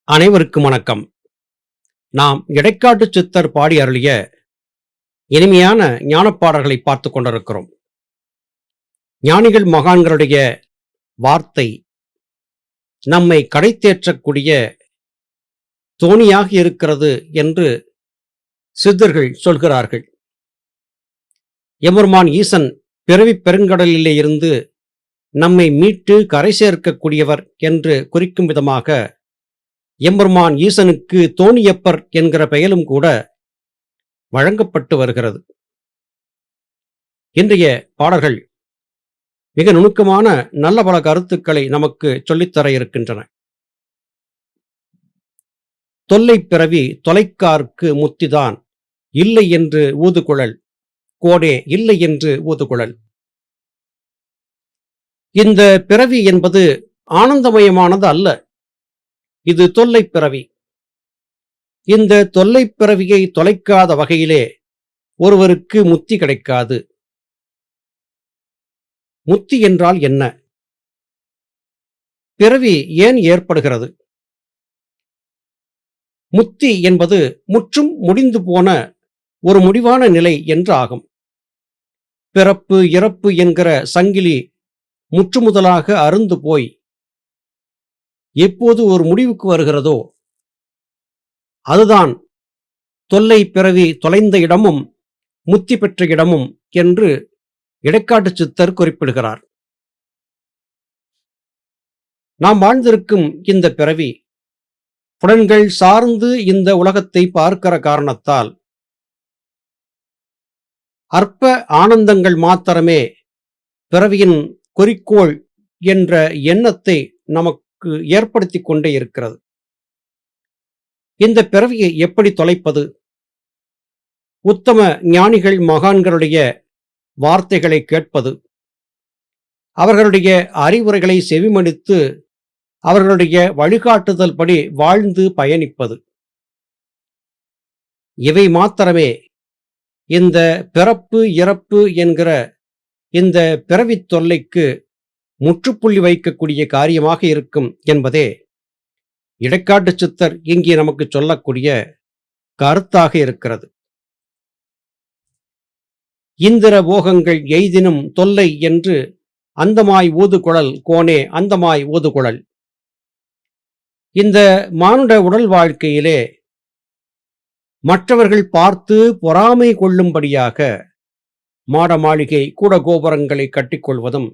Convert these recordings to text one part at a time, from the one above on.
அனைவருக்கும் வணக்கம். நாம் இடைக்காட்டு சித்தர் பாடி அருளிய இனிமையான ஞானப்பாடல்களை பார்த்து கொண்டிருக்கிறோம். ஞானிகள் மகான்களுடைய வார்த்தை நம்மை கடைத்தேற்றக்கூடிய தோணியாக இருக்கிறது என்று சித்தர்கள் சொல்கிறார்கள். எம்பெருமான் ஈசன் பிறவிப் பெருங்கடலிலே இருந்து நம்மை மீட்டு கரை சேர்க்கக்கூடியவர் என்று குறிக்கும் விதமாக எம்பெருமான் ஈசனுக்கு தோணியப்பர் என்கிற பெயரும் கூட வழங்கப்பட்டு வருகிறது. இன்றைய பாடல்கள் மிக நுணுக்கமான நல்ல பல கருத்துக்களை நமக்கு சொல்லித்தர இருக்கின்றன. தொல்லை பிறவி தொலைக்கார்க்கு முத்திதான் இல்லை என்று ஊதுகுழல் கோடே இல்லை என்று ஊதுகுழல். இந்த பிறவி என்பது ஆனந்தமயமானது அல்ல, இது தொல்லை பிறவி. இந்த தொல்லை பிறவியை தொலைக்காத வகையிலே ஒருவருக்கு முத்தி கிடைக்காது. முத்தி என்றால் என்ன? பிறவி ஏன் ஏற்படுகிறது? முத்தி என்பது முற்றும் முடிந்து போன ஒரு முடிவான நிலை என்று ஆகும். பிறப்பு இறப்பு என்கிற சங்கிலி முற்றுமுதலாக அறுந்து போய் எப்போது ஒரு முடிவுக்கு வருகிறதோ அதுதான் தொல்லை பிறவி தொலைந்த இடமும் முத்தி பெற்ற இடமும் என்று இடைக்காட்டு சித்தர் குறிப்பிடுகிறார். நாம் வாழ்ந்திருக்கும் இந்த பிறவி புலன்கள் சார்ந்து இந்த உலகத்தை பார்க்கிற காரணத்தால் அற்ப ஆனந்தங்கள் மாத்திரமே பிறவியின் குறிக்கோள் என்ற எண்ணத்தை நமக்கு ஏற்படுத்தி கொண்டே இருக்கிறது. இந்த பிறவியை எப்படி தொலைப்பது? உத்தம ஞானிகள் மகான்களுடைய வார்த்தைகளை கேட்பது, அவர்களுடைய அறிவுரைகளை செவிமடுத்து அவர்களுடைய வழிகாட்டுதல் படி வாழ்ந்து பயணிப்பது, இவை மாத்திரமே இந்த பிறப்பு இறப்பு என்கிற இந்த பிறவித் தொல்லைக்கு முற்றுப்புள்ளி வைக்கக்கூடிய காரியமாக இருக்கும் என்பதே இடைக்காட்டு சித்தர் இங்கே நமக்கு சொல்லக்கூடிய கருத்தாக இருக்கிறது. இந்திர போகங்கள் எய்தினும் தொல்லை என்று அந்தமாய் ஊதுகுழல் கோனே அந்தமாய் ஊதுகுழல். இந்த மானுட உடல் வாழ்க்கையிலே மற்றவர்கள் பார்த்து பொறாமை கொள்ளும்படியாக மாட மாளிகை கூட கோபுரங்களை கட்டிக்கொள்வதும்,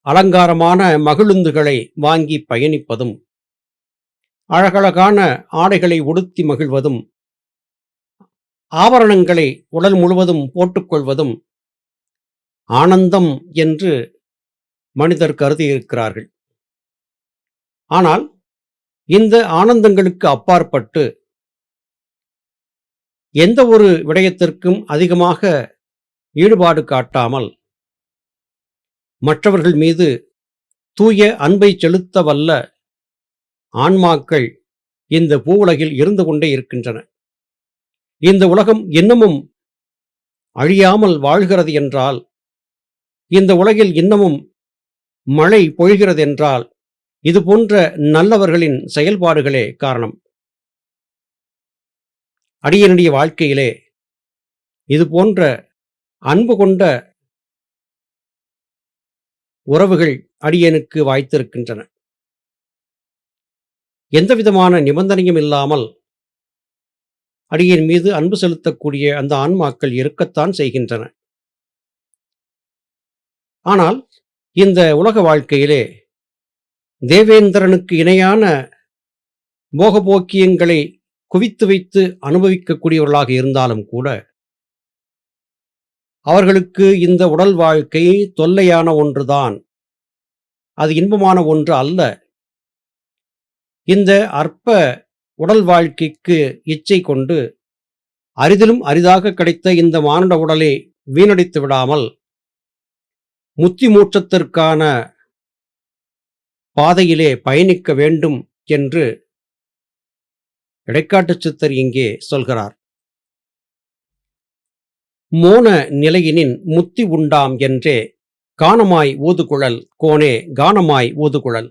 அலங்காரமான மகிழுந்துகளை வாங்கி பயணிப்பதும், அழகழகான ஆடைகளை உடுத்தி மகிழ்வதும், ஆபரணங்களை உடல் முழுவதும் போட்டுக்கொள்வதும் ஆனந்தம் என்று மனிதர் கருதியிருக்கிறார்கள். ஆனால் இந்த ஆனந்தங்களுக்கு அப்பாற்பட்டு எந்த ஒரு விடயத்திற்கும் அதிகமாக ஈடுபாடு காட்டாமல் மற்றவர்கள் மீது தூய அன்பை செலுத்த வல்ல ஆன்மாக்கள் இந்த பூவுலகில் இருந்து கொண்டே இருக்கின்றன. இந்த உலகம் இன்னமும் அழியாமல் வாழ்கிறது என்றால், இந்த உலகில் இன்னமும் மழை பொழிகிறது என்றால், இது போன்ற நல்லவர்களின் செயல்பாடுகளே காரணம். அடியனுடைய வாழ்க்கையிலே இது போன்ற அன்பு கொண்ட உறவுகள் அடியனுக்கு வாய்த்திருக்கின்றன. எந்தவிதமான நிபந்தனையும் இல்லாமல் அடியன் மீது அன்பு செலுத்தக்கூடிய அந்த ஆன்மாக்கள் இருக்கத்தான் செய்கின்றன. ஆனால் இந்த உலக வாழ்க்கையிலே தேவேந்திரனுக்கு இணையான போகபோக்கியங்களை குவித்து வைத்து அனுபவிக்கக்கூடியவர்களாக இருந்தாலும் கூட அவர்களுக்கு இந்த உடல் வாழ்க்கை தொல்லையான ஒன்றுதான், அது இன்பமான ஒன்று அல்ல. இந்த அற்ப உடல் வாழ்க்கைக்கு இச்சை கொண்டு அரிதிலும் அரிதாக கிடைத்த இந்த மானுட உடலை வீணடித்து விடாமல் முத்தி மோட்சத்திற்கான பாதையிலே பயணிக்க வேண்டும் என்று இடைக்காட்டு சித்தர் இங்கே சொல்கிறார். மோன நிலையினின் முத்தி உண்டாம் என்றே கானமாய் ஊதுகுழல் கோனே கானமாய் ஊதுகுழல்.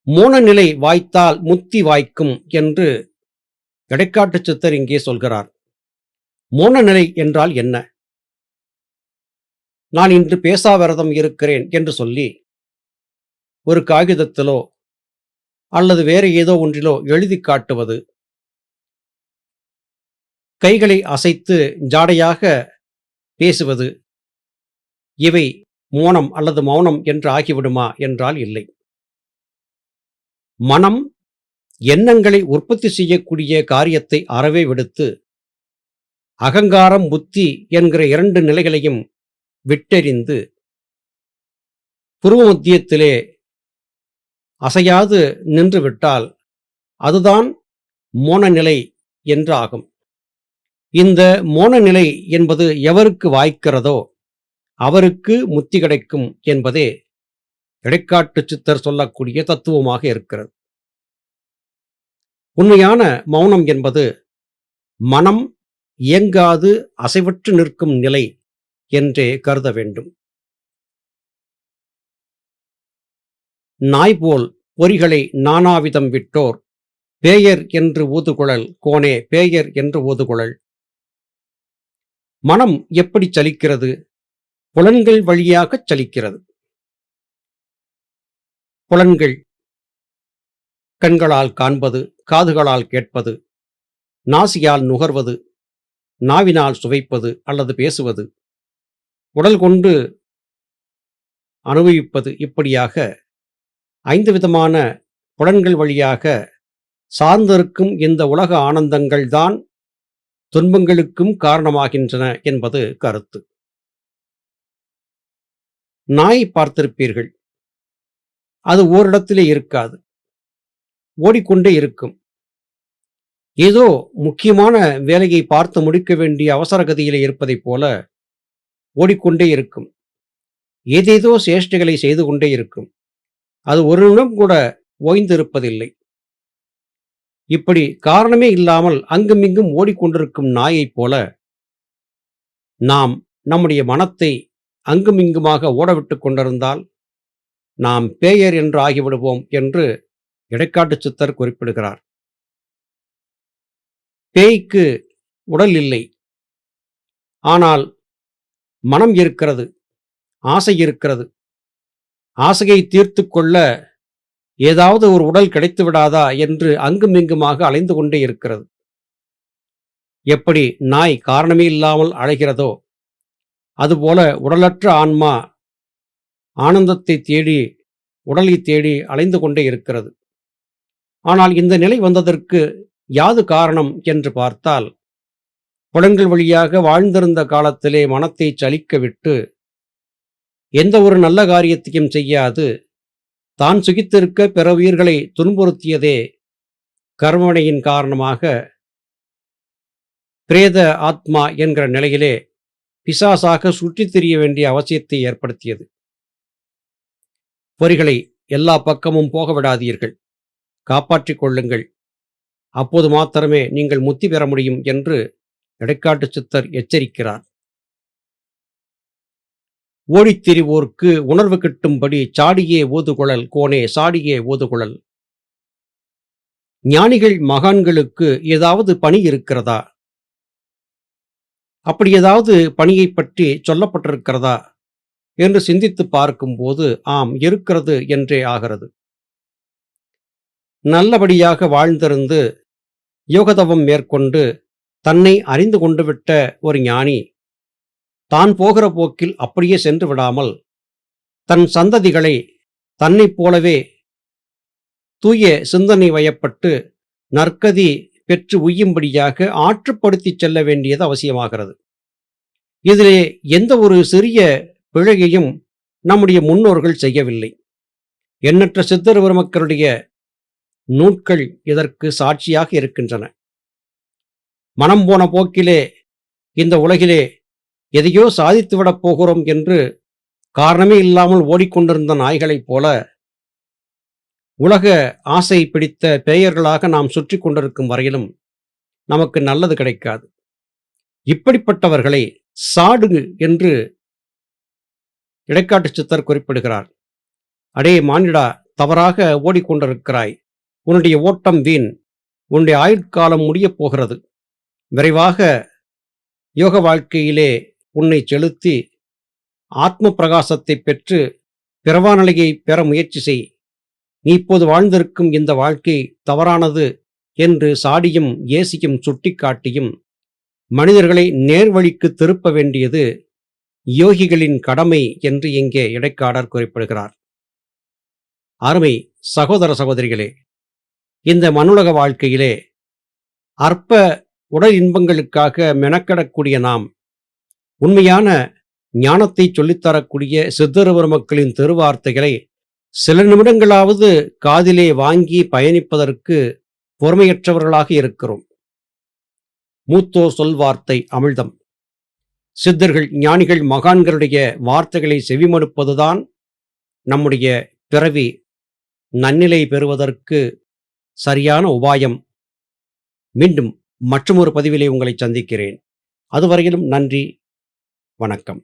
மோன நிலை வாய்த்தால் முத்தி வாய்க்கும் என்று இடைக்காட்டுச் சித்தர் இங்கே சொல்கிறார். மோன நிலை என்றால் என்ன? நான் இன்று பேசாவிரதம் இருக்கிறேன் என்று சொல்லி ஒரு காகிதத்திலோ அல்லது வேறு ஏதோ ஒன்றிலோ எழுதி காட்டுவது, கைகளை அசைத்து ஜாடையாக பேசுவது, இவை மோனம் அல்லது மௌனம் என்று ஆகிவிடுமா என்றால் இல்லை. மனம் எண்ணங்களை உற்பத்தி செய்யக்கூடிய காரியத்தை அறவே விடுத்து அகங்காரம் புத்தி என்கிற 2 நிலைகளையும் விட்டெறிந்து புருவ மத்தியத்திலே அசையாது நின்றுவிட்டால் அதுதான் மோன நிலை என்று ஆகும். இந்த மோன நிலை என்பது எவருக்கு வாய்க்கிறதோ அவருக்கு முத்தி கிடைக்கும் என்பதே இடைக்காட்டு சித்தர் சொல்லக்கூடிய தத்துவமாக இருக்கிறது. உண்மையான மௌனம் என்பது மனம் இயங்காது அசைவற்று நிற்கும் நிலை என்றே கருத வேண்டும். நாய்போல் பொறிகளை நானாவிதம் விட்டோர் பேயர் என்று ஊதுகுழல் கோனே பேயர் என்று ஊதுகுழல். மனம் எப்படி சலிக்கிறது? புலன்கள் வழியாகச் சலிக்கிறது. புலன்கள் கண்களால் காண்பது, காதுகளால் கேட்பது, நாசியால் நுகர்வது, நாவினால் சுவைப்பது அல்லது பேசுவது, உடல் கொண்டு அனுபவிப்பது, இப்படியாக 5 விதமான புலன்கள் வழியாக சார்ந்திருக்கும் இந்த உலக ஆனந்தங்கள் தான் துன்பங்களுக்கும் காரணமாகின்றன என்பது கருத்து. நாய் பார்த்திருப்பீர்கள். அது ஓரிடத்திலே இருக்காது, ஓடிக்கொண்டே இருக்கும். ஏதோ முக்கியமான வேலையை பார்த்து முடிக்க வேண்டிய அவசர கதியிலே இருப்பதைப் போல ஓடிக்கொண்டே இருக்கும். ஏதேதோ சேஷ்டைகளை செய்து கொண்டே இருக்கும். அது ஒரு நிமிடம் கூட ஓய்ந்திருப்பதில்லை. இப்படி காரணமே இல்லாமல் அங்குமிங்கும் ஓடிக்கொண்டிருக்கும் நாயைப் போல நாம் நம்முடைய மனத்தை அங்குமிங்குமாக ஓடவிட்டுக் கொண்டிருந்தால் நாம் பேயர் என்று ஆகிவிடுவோம் என்று இடைக்காட்டு சித்தர் குறிப்பிடுகிறார். பேய்க்கு உடல் இல்லை, ஆனால் மனம் இருக்கிறது, ஆசை இருக்கிறது. ஆசையை தீர்த்து கொள்ள ஏதாவது ஒரு உடல் கிடைத்து விடாதா என்று அங்குமிங்குமாக அலைந்து கொண்டே இருக்கிறது. எப்படி நாய் காரணமே இல்லாமல் அழைகிறதோ அதுபோல உடலற்ற ஆன்மா ஆனந்தத்தை தேடி உடலை தேடி அலைந்து கொண்டே இருக்கிறது. ஆனால் இந்த நிலை வந்ததற்கு யாது காரணம் என்று பார்த்தால், புலன்கள் வழியாக வாழ்ந்திருந்த காலத்திலே மனத்தை சலிக்க விட்டு எந்த ஒரு நல்ல காரியத்தையும் செய்யாது தான் சுகித்திருக்க பிற உயிர்களை துன்புறுத்தியதே கர்மவினையின் காரணமாக பிரேத ஆத்மா என்கிற நிலையிலே பிசாசாக சுற்றித் திரிய வேண்டிய அவசியத்தை ஏற்படுத்தியது. பொறிகளை எல்லா பக்கமும் போக விடாதீர்கள், காப்பாற்றிக் கொள்ளுங்கள். அப்போது மாத்திரமே நீங்கள் முத்தி பெற முடியும் என்று இடைக்காட்டு சித்தர் எச்சரிக்கிறார். ஓடித்திரிவோர்க்கு உணர்வு கிட்டும்படி சாடியே ஊதுகுழல் கோனே சாடியே ஊதுகுழல். ஞானிகள் மகான்களுக்கு ஏதாவது பணி இருக்கிறதா? அப்படி ஏதாவது பணியை பற்றி சொல்லப்பட்டிருக்கிறதா என்று சிந்தித்து பார்க்கும்போது ஆம், இருக்கிறது என்றே ஆகிறது. நல்லபடியாக வாழ்ந்திருந்து யோகதவம் மேற்கொண்டு தன்னை அறிந்து கொண்டு விட்ட ஒரு ஞானி தான் போகிற போக்கில் அப்படியே சென்று விடாமல் தன் சந்ததிகளை தன்னைப் போலவே தூய சிந்தனை வயப்பட்டு நற்கதி பெற்று உய்யும்படியாக ஆற்றுப்படுத்தி செல்ல வேண்டியது அவசியமாகிறது. இதிலே எந்த ஒரு சிறிய பிழையையும் நம்முடைய முன்னோர்கள் செய்யவில்லை. எண்ணற்ற சித்தர் பெருமக்களுடைய நூட்கள் இதற்கு சாட்சியாக இருக்கின்றன. மனம் போன போக்கிலே இந்த உலகிலே எதையோ சாதித்துவிடப் போகிறோம் என்று காரணமே இல்லாமல் ஓடிக்கொண்டிருந்த நாய்களைப் போல உலக ஆசை பிடித்த பேயர்களாக நாம் சுற்றி கொண்டிருக்கும் வரையிலும் நமக்கு நல்லது கிடைக்காது. இப்படிப்பட்டவர்களை சாடு என்று இடைக்காட்டு சித்தர் குறிப்பிடுகிறார். அடே மானிடா, தவறாக ஓடிக்கொண்டிருக்கிறாய். உன்னுடைய ஓட்டம் வீண். உன்னுடைய ஆயுட்காலம் முடியப் போகிறது. விரைவாக யோக வாழ்க்கையிலே உன்னை செலுத்தி ஆத்ம பிரகாசத்தை பெற்று பிறவா நிலையை பெற முயற்சி செய். நீ இப்போது வாழ்ந்திருக்கும் இந்த வாழ்க்கை தவறானது என்று சாடியும் ஏசியும் சுட்டிக்காட்டியும் மனிதர்களை நேர்வழிக்கு திருப்ப வேண்டியது யோகிகளின் கடமை என்று இங்கே இடைக்காடர் குறிப்பிடுகிறார். அருமை சகோதர சகோதரிகளே, இந்த மண்ணுலக வாழ்க்கையிலே அற்ப உடல் இன்பங்களுக்காக மெனக்கெடக்கூடிய நாம் உண்மையான ஞானத்தை சொல்லித்தரக்கூடிய சித்தர் பெருமக்களின் திருவார்த்தைகளை சில நிமிடங்களாவது காதிலே வாங்கி பயணிப்பதற்கு பொறுமையற்றவர்களாக இருக்கிறோம். மூத்தோர் சொல்வார்த்தை அமிழ்தம். சித்தர்கள், ஞானிகள், மகான்களுடைய வார்த்தைகளை செவிமடுப்பதுதான் நம்முடைய பிறவி நன்னிலை பெறுவதற்கு சரியான உபாயம். மீண்டும் மற்றுமொரு பதிவிலே உங்களை சந்திக்கிறேன். அதுவரையிலும் நன்றி, வணக்கம்.